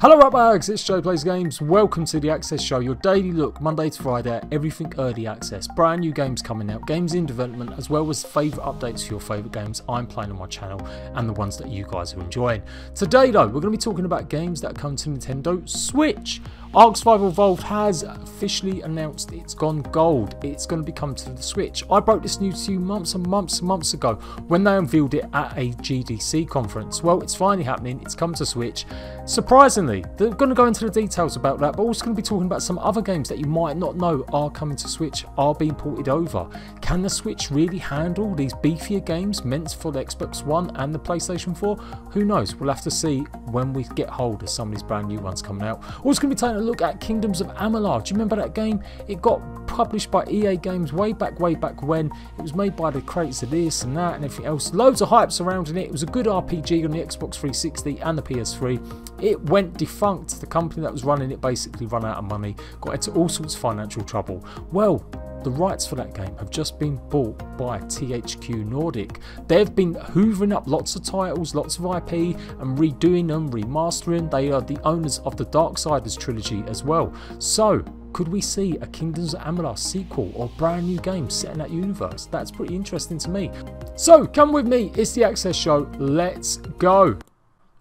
Hello Rapbags, it's Joe Plays Games. Welcome to the Access Show, your daily look Monday to Friday at everything early access. Brand new games coming out, games in development, as well as favourite updates for your favourite games I'm playing on my channel and the ones that you guys are enjoying. Today though, we're going to be talking about games that come to Nintendo Switch. Ark Survival Evolved has officially announced it's gone gold. It's going to be coming to the Switch. I broke this news to you months and months ago when they unveiled it at a GDC conference. Well, it's finally happening. It's come to Switch. Surprisingly, they're going to go into the details about that, but also going to be talking about some other games that you might not know are coming to Switch, are being ported over. Can the Switch really handle these beefier games meant for the Xbox One and the PlayStation 4? Who knows? We'll have to see when we get hold of some of these brand new ones coming out. Also going to be taking a look at Kingdoms of Amoulou. Do you remember that game? It got published by EA Games way back when. It was made by the creators of this and that and everything else. Loads of hype surrounding it. It was a good RPG on the Xbox 360 and the PS3. It went defunct. The company that was running it basically ran out of money, got into all sorts of financial trouble. Well, the rights for that game have just been bought by THQ Nordic. They've been hoovering up lots of titles, lots of IP and redoing them, remastering. They are the owners of the Darksiders trilogy as well. So could we see a Kingdoms of Amoulou sequel or brand new game set in that universe? That's pretty interesting to me. So come with me, it's the Access Show, let's go.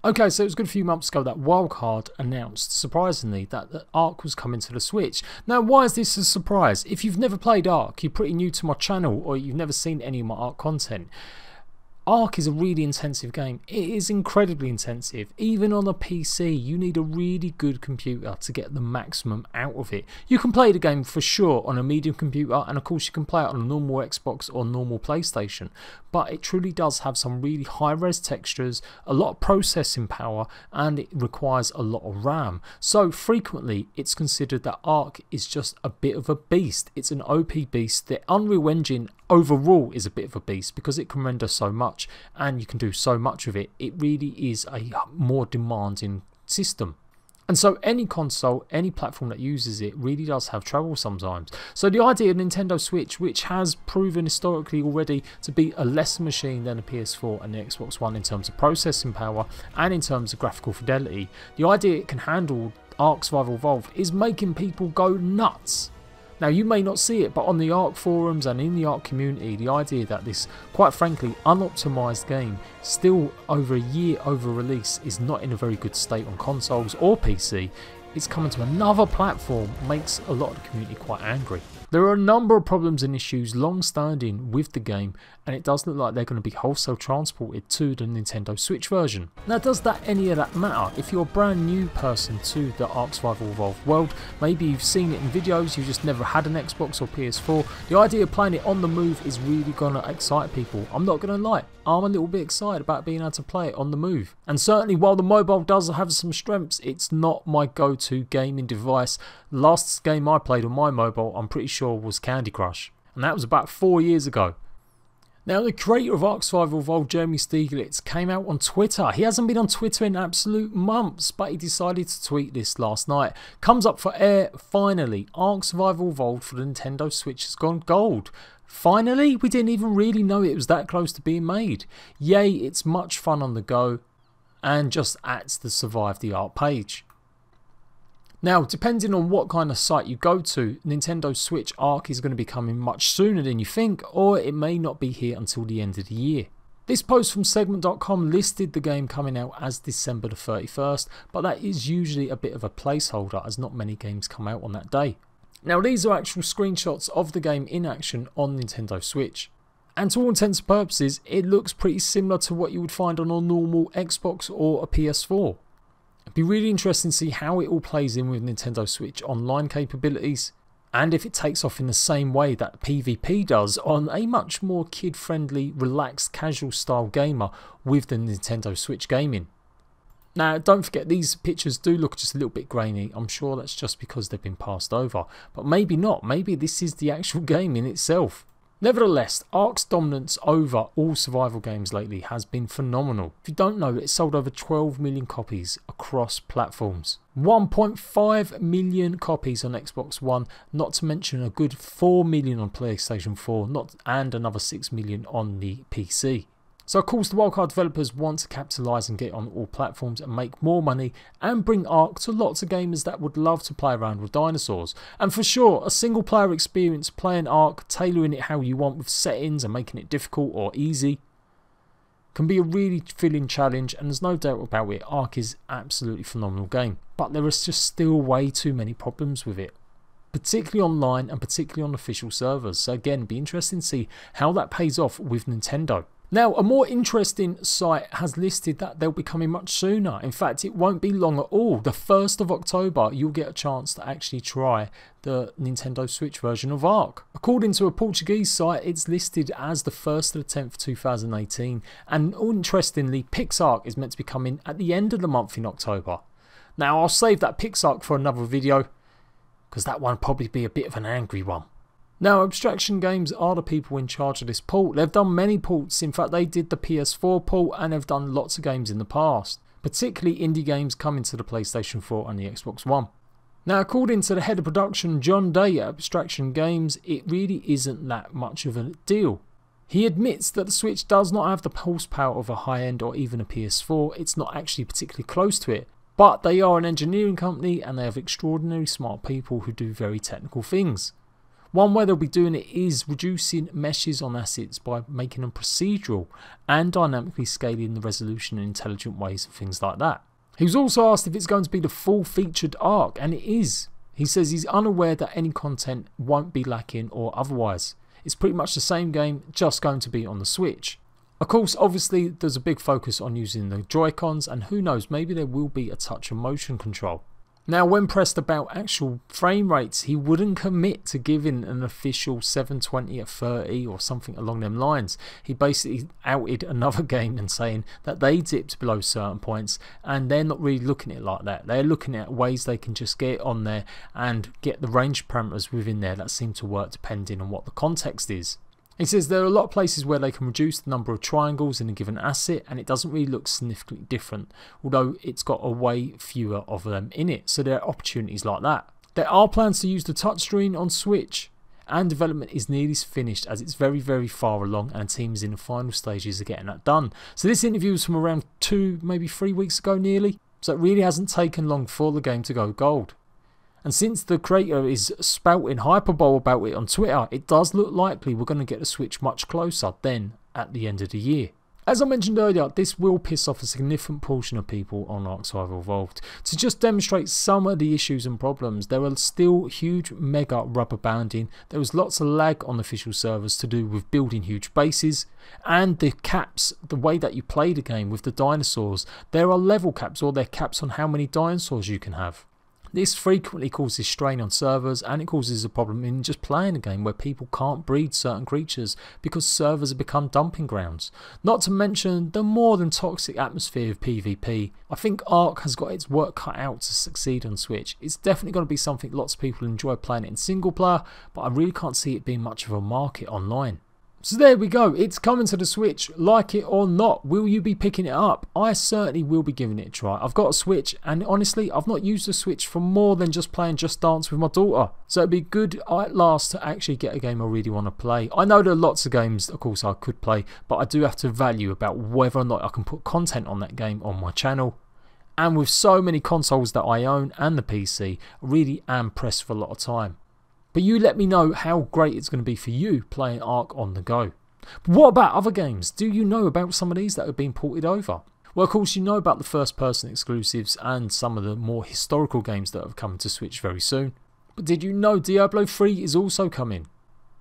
Okay, so it was a good few months ago that Wildcard announced, surprisingly, that the Ark was coming to the Switch. Now, why is this a surprise? If you've never played Ark, you're pretty new to my channel, or you've never seen any of my Ark content. Ark is a really intensive game. It is incredibly intensive. Even on a PC, you need a really good computer to get the maximum out of it. You can play the game for sure on a medium computer, and of course you can play it on a normal Xbox or normal PlayStation. But it truly does have some really high-res textures, a lot of processing power, and it requires a lot of RAM. So frequently, it's considered that Ark is just a bit of a beast. It's an OP beast. The Unreal Engine overall is a bit of a beast because it can render so much and you can do so much with it. It really is a more demanding system. And so any console, any platform that uses it really does have trouble sometimes. So the idea of Nintendo Switch, which has proven historically already to be a lesser machine than a PS4 and the Xbox One in terms of processing power and in terms of graphical fidelity, the idea it can handle Ark Survival Evolved is making people go nuts. Now you may not see it, but on the Ark forums and in the Ark community, the idea that this, quite frankly, unoptimised game, still over a year over release, is not in a very good state on consoles or PC, it's coming to another platform, makes a lot of the community quite angry. There are a number of problems and issues long standing with the game, and it does look like they're going to be wholesale transported to the Nintendo Switch version. Now, does any of that matter? If you're a brand new person to the Ark Survival Evolved world, maybe you've seen it in videos, you've just never had an Xbox or PS4, the idea of playing it on the move is really going to excite people. I'm not going to lie, I'm a little bit excited about being able to play it on the move. And certainly while the mobile does have some strengths, it's not my go-to gaming device. The last game I played on my mobile, I'm pretty sure, was Candy Crush, and that was about 4 years ago. Now, the creator of Ark Survival Evolved, Jeremy Stieglitz, came out on Twitter. He hasn't been on Twitter in absolute months, but he decided to tweet this last night. Comes up for air, finally. Ark Survival Evolved for the Nintendo Switch has gone gold. Finally? We didn't even really know it was that close to being made. Yay, it's much fun on the go, and just adds to survive the Ark page. Now, depending on what kind of site you go to, Nintendo Switch Ark is going to be coming much sooner than you think, or it may not be here until the end of the year. This post from segment.com listed the game coming out as December the 31st, but that is usually a bit of a placeholder as not many games come out on that day. Now, these are actual screenshots of the game in action on Nintendo Switch. And to all intents and purposes, it looks pretty similar to what you would find on a normal Xbox or a PS4. It'd be really interesting to see how it all plays in with Nintendo Switch online capabilities, and if it takes off in the same way that PvP does on a much more kid-friendly, relaxed, casual style gamer with the Nintendo Switch gaming. Now, don't forget, these pictures do look just a little bit grainy. I'm sure that's just because they've been passed over, but maybe not. Maybe this is the actual game in itself. Nevertheless, Ark's dominance over all survival games lately has been phenomenal. If you don't know, it sold over 12 million copies across platforms. 1.5 million copies on Xbox One, not to mention a good 4 million on PlayStation 4, and another 6 million on the PC. So of course the Wildcard developers want to capitalise and get on all platforms and make more money and bring Ark to lots of gamers that would love to play around with dinosaurs. And for sure, a single player experience playing Ark, tailoring it how you want with settings and making it difficult or easy, can be a really filling challenge, and there's no doubt about it, Ark is an absolutely phenomenal game. But there is just still way too many problems with it, particularly online and particularly on official servers. So again, it'd be interesting to see how that pays off with Nintendo. Now, a more interesting site has listed that they'll be coming much sooner. In fact, it won't be long at all. The 1st of October, you'll get a chance to actually try the Nintendo Switch version of Ark. According to a Portuguese site, it's listed as the 1st of the 10th, 2018. And interestingly, PixArk is meant to be coming at the end of the month in October. Now, I'll save that PixArk for another video, because that one will probably be a bit of an angry one. Now, Abstraction Games are the people in charge of this port. They've done many ports. In fact, they did the PS4 port and they've done lots of games in the past, particularly indie games coming to the PlayStation 4 and the Xbox One. Now, according to the head of production, John Day at Abstraction Games, it really isn't that much of a deal. He admits that the Switch does not have the horsepower of a high-end or even a PS4. It's not actually particularly close to it. But they are an engineering company and they have extraordinarily smart people who do very technical things. One way they'll be doing it is reducing meshes on assets by making them procedural and dynamically scaling the resolution in intelligent ways and things like that. He was also asked if it's going to be the full featured Ark, and it is. He says he's unaware that any content won't be lacking or otherwise. It's pretty much the same game, just going to be on the Switch. Of course, obviously there's a big focus on using the Joy-Cons, and who knows, maybe there will be a touch of motion control. Now, when pressed about actual frame rates, he wouldn't commit to giving an official 720 at 30 or something along them lines. He basically outed another game and saying that they dipped below certain points and they're not really looking at it like that. They're looking at ways they can just get it on there and get the range parameters within there that seem to work depending on what the context is. He says there are a lot of places where they can reduce the number of triangles in a given asset and it doesn't really look significantly different, although it's got a way fewer of them in it, so there are opportunities like that. There are plans to use the touchscreen on Switch, and development is nearly finished as it's very far along and the team is in the final stages of getting that done. So this interview was from around 2, maybe 3 weeks ago nearly, so it really hasn't taken long for the game to go gold. And since the creator is spouting hyperbole about it on Twitter, it does look likely we're going to get the Switch much closer than at the end of the year. As I mentioned earlier, this will piss off a significant portion of people on Ark Survival Evolved. To just demonstrate some of the issues and problems, there are still huge mega rubber banding, there was lots of lag on official servers to do with building huge bases, and the caps, the way that you play the game with the dinosaurs, there are level caps or they're caps on how many dinosaurs you can have. This frequently causes strain on servers and it causes a problem in just playing a game where people can't breed certain creatures because servers have become dumping grounds. Not to mention the more than toxic atmosphere of PvP. I think Ark has got its work cut out to succeed on Switch. It's definitely going to be something lots of people enjoy playing it in single player, but I really can't see it being much of a market online. So there we go, it's coming to the Switch, like it or not. Will you be picking it up? I certainly will be giving it a try. I've got a Switch and honestly I've not used the Switch for more than just playing Just Dance with my daughter. So it'd be good at last to actually get a game I really want to play. I know there are lots of games of course I could play, but I do have to value about whether or not I can put content on that game on my channel. And with so many consoles that I own and the PC, I really am pressed for a lot of time. But you let me know how great it's going to be for you playing Ark on the go. But what about other games? Do you know about some of these that have been ported over? Well, of course, you know about the first person exclusives and some of the more historical games that have come to Switch very soon. But did you know Diablo 3 is also coming?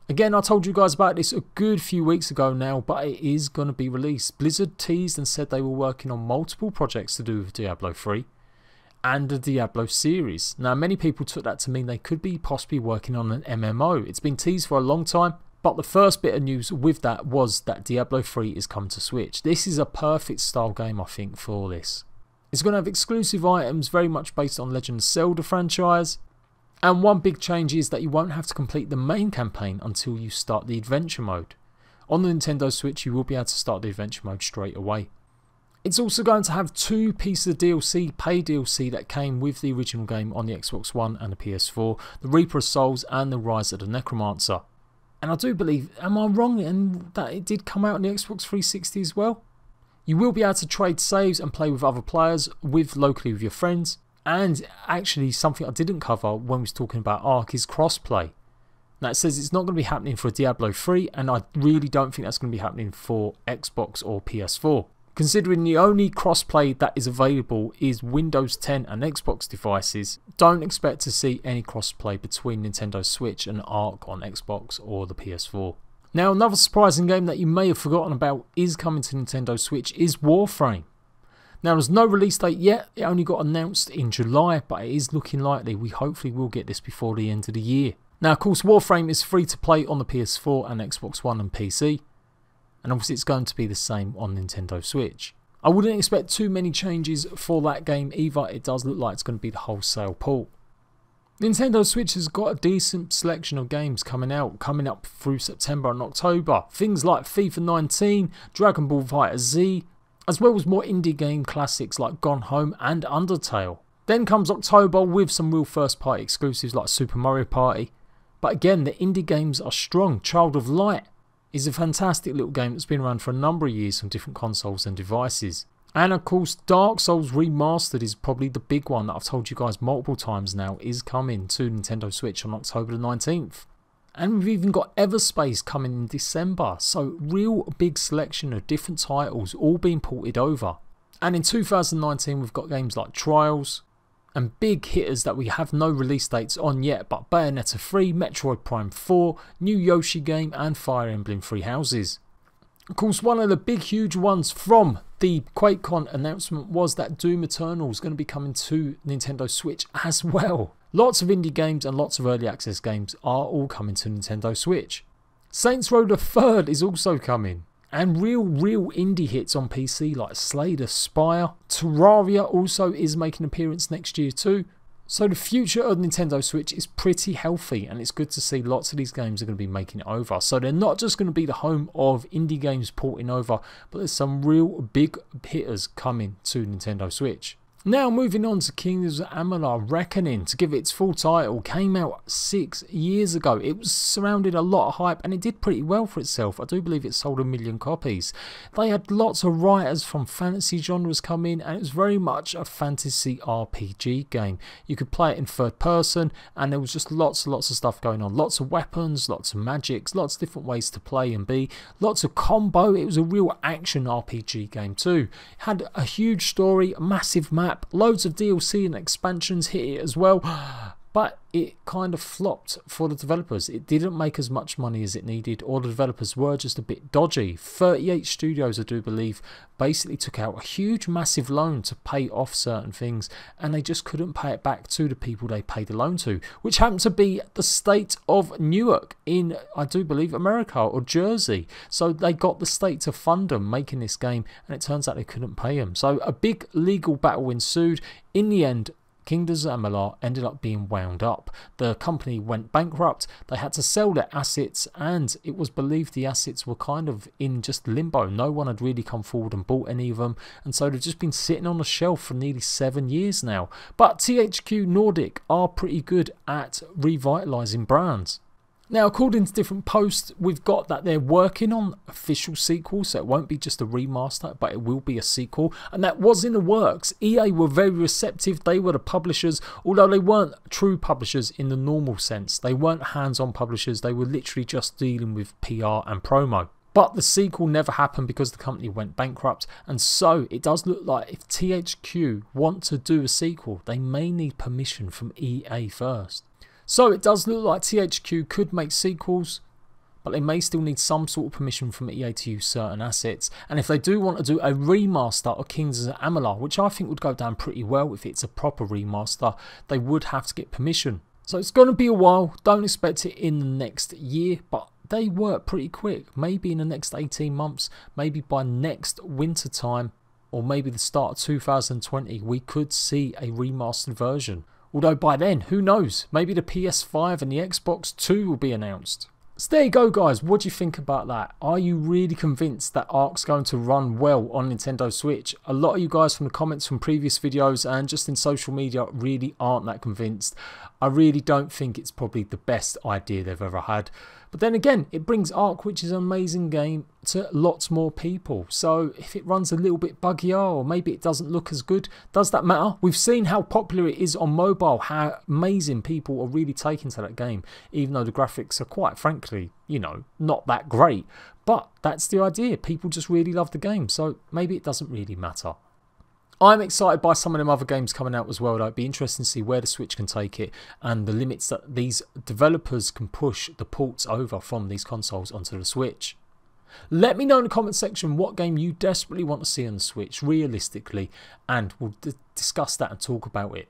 Again, I told you guys about this a good few weeks ago now, but it is going to be released. Blizzard teased and said they were working on multiple projects to do with Diablo 3. And the Diablo series. Now many people took that to mean they could be possibly working on an MMO. It's been teased for a long time, but the first bit of news with that was that Diablo 3 is coming to Switch. This is a perfect style game I think for this. It's going to have exclusive items very much based on Legend of Zelda franchise, and one big change is that you won't have to complete the main campaign until you start the adventure mode. On the Nintendo Switch you will be able to start the adventure mode straight away. It's also going to have 2 pieces of DLC, paid DLC, that came with the original game on the Xbox One and the PS4, the Reaper of Souls and the Rise of the Necromancer. And I do believe, am I wrong in that it did come out on the Xbox 360 as well? You will be able to trade saves and play with other players, locally with your friends. And actually something I didn't cover when we was talking about Ark is crossplay. Now it says it's not going to be happening for Diablo 3, and I really don't think that's going to be happening for Xbox or PS4. Considering the only crossplay that is available is Windows 10 and Xbox devices, don't expect to see any crossplay between Nintendo Switch and Ark on Xbox or the PS4. Now another surprising game that you may have forgotten about is coming to Nintendo Switch is Warframe. Now there's no release date yet, it only got announced in July, but it is looking likely we hopefully will get this before the end of the year. Now of course Warframe is free to play on the PS4 and Xbox One and PC. And obviously it's going to be the same on Nintendo Switch. I wouldn't expect too many changes for that game either. It does look like it's going to be the wholesale port. Nintendo Switch has got a decent selection of games coming up through September and October. Things like FIFA 19, Dragon Ball FighterZ, as well as more indie game classics like Gone Home and Undertale. Then comes October with some real first party exclusives like Super Mario Party. But again, the indie games are strong. Child of Light is a fantastic little game that's been around for a number of years on different consoles and devices. And of course Dark Souls Remastered is probably the big one that I've told you guys multiple times now is coming to Nintendo Switch on October the 19th. And we've even got Everspace coming in December, so real big selection of different titles all being ported over. And in 2019 we've got games like Trials, and big hitters that we have no release dates on yet, but Bayonetta 3, Metroid Prime 4, new Yoshi game and Fire Emblem Three Houses. Of course one of the big huge ones from the QuakeCon announcement was that Doom Eternal is going to be coming to Nintendo Switch as well. Lots of indie games and lots of early access games are all coming to Nintendo Switch. Saints Row the Third is also coming. And real indie hits on PC like Slay the Spire. Terraria also is making an appearance next year too. So the future of Nintendo Switch is pretty healthy, and it's good to see lots of these games are going to be making it over. So they're not just going to be the home of indie games porting over, but there's some real big hitters coming to Nintendo Switch. Now moving on to Kingdoms of Amalur: Reckoning, to give it its full title, came out 6 years ago. It was surrounded a lot of hype and it did pretty well for itself. I do believe it sold 1 million copies. They had lots of writers from fantasy genres come in, and it was very much a fantasy RPG game. You could play it in third person and there was just lots of stuff going on. Lots of weapons, lots of magics, lots of different ways to play and be. Lots of combo. It was a real action RPG game too. It had a huge story, a massive map. Loads of DLC and expansions hit it as well, but it kind of flopped for the developers. It didn't make as much money as it needed, or the developers were just a bit dodgy. 38 studios, I do believe, basically took out a huge massive loan to pay off certain things, and they just couldn't pay it back to the people they paid the loan to, which happened to be the state of Newark in, I do believe, America or Jersey. So they got the state to fund them making this game, and it turns out they couldn't pay them. So a big legal battle ensued. In the end, Kingdoms of Amalur ended up being wound up. The company went bankrupt, they had to sell their assets, and it was believed the assets were kind of in just limbo. No one had really come forward and bought any of them, and so they've just been sitting on the shelf for nearly 7 years now. But THQ Nordic are pretty good at revitalising brands. Now, according to different posts, we've got that they're working on official sequels, so it won't be just a remaster, but it will be a sequel, and that was in the works. EA were very receptive. They were the publishers, although they weren't true publishers in the normal sense. They weren't hands-on publishers. They were literally just dealing with PR and promo. But the sequel never happened because the company went bankrupt, and so it does look like if THQ want to do a sequel, they may need permission from EA first. So it does look like THQ could make sequels, but they may still need some sort of permission from EA to use certain assets. And if they do want to do a remaster of Kingdoms of Amalur, which I think would go down pretty well if it's a proper remaster, they would have to get permission. So it's going to be a while. Don't expect it in the next year, but they work pretty quick. Maybe in the next 18 months, maybe by next winter time, or maybe the start of 2020, we could see a remastered version. Although by then, who knows, maybe the PS5 and the Xbox 2 will be announced. So there you go guys, what do you think about that? Are you really convinced that Ark's going to run well on Nintendo Switch? A lot of you guys from the comments from previous videos and just in social media really aren't that convinced. I really don't think it's probably the best idea they've ever had. But then again, it brings Ark, which is an amazing game, to lots more people. So if it runs a little bit buggier, or maybe it doesn't look as good, does that matter? We've seen how popular it is on mobile, how amazing people are really taking to that game, even though the graphics are quite frankly, you know, not that great. But that's the idea. People just really love the game, so maybe it doesn't really matter. I'm excited by some of them other games coming out as well, though. It'd be interesting to see where the Switch can take it and the limits that these developers can push the ports over from these consoles onto the Switch. Let me know in the comment section what game you desperately want to see on the Switch, realistically, and we'll discuss that and talk about it.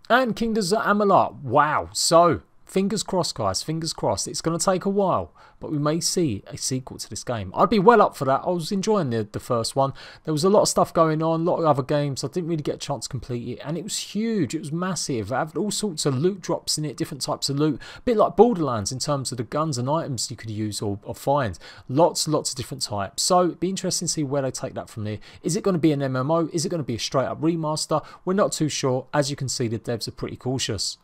And Kingdoms of Amoulou. Wow, so fingers crossed, guys, fingers crossed. It's going to take a while, but we may see a sequel to this game. I'd be well up for that. I was enjoying the first one. There was a lot of stuff going on, a lot of other games. I didn't really get a chance to complete it, and it was huge. It was massive. It had all sorts of loot drops in it, different types of loot. A bit like Borderlands in terms of the guns and items you could use or find. Lots of different types. So it'd be interesting to see where they take that from there. Is it going to be an MMO? Is it going to be a straight up remaster? We're not too sure. As you can see, the devs are pretty cautious.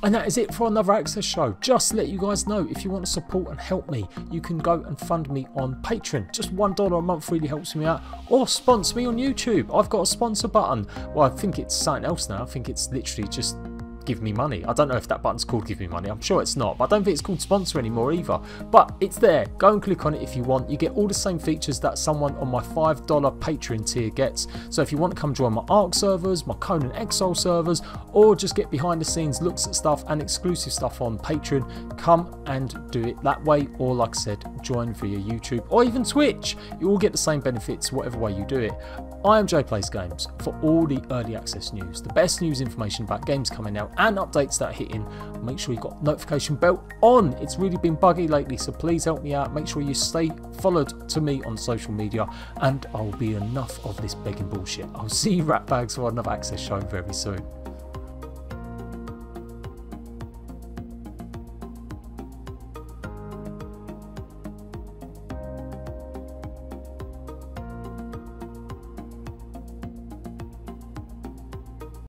And that is it for another Access show. Just to let you guys know, if you want to support and help me, you can go and fund me on Patreon. Just $1 a month really helps me out. Or sponsor me on YouTube. I've got a sponsor button. Well, I think it's something else now. I think it's literally just give me money. I don't know if that button's called give me money. I'm sure it's not, but I don't think it's called sponsor anymore either. But it's there. Go and click on it if you want. You get all the same features that someone on my $5 Patreon tier gets. So if you want to come join my Ark servers, my Conan Exile servers, or just get behind the scenes looks at stuff and exclusive stuff on Patreon, come and do it that way. Or like I said, join via YouTube or even Twitch. You all get the same benefits whatever way you do it. I am Jade Plays Games for all the early access news, the best news information about games coming out and updates that are hitting. Make sure you've got notification bell on. It's really been buggy lately, so please help me out. Make sure you stay followed to me on social media, and I'll be enough of this begging bullshit. I'll see you rat bags for another Access show very soon.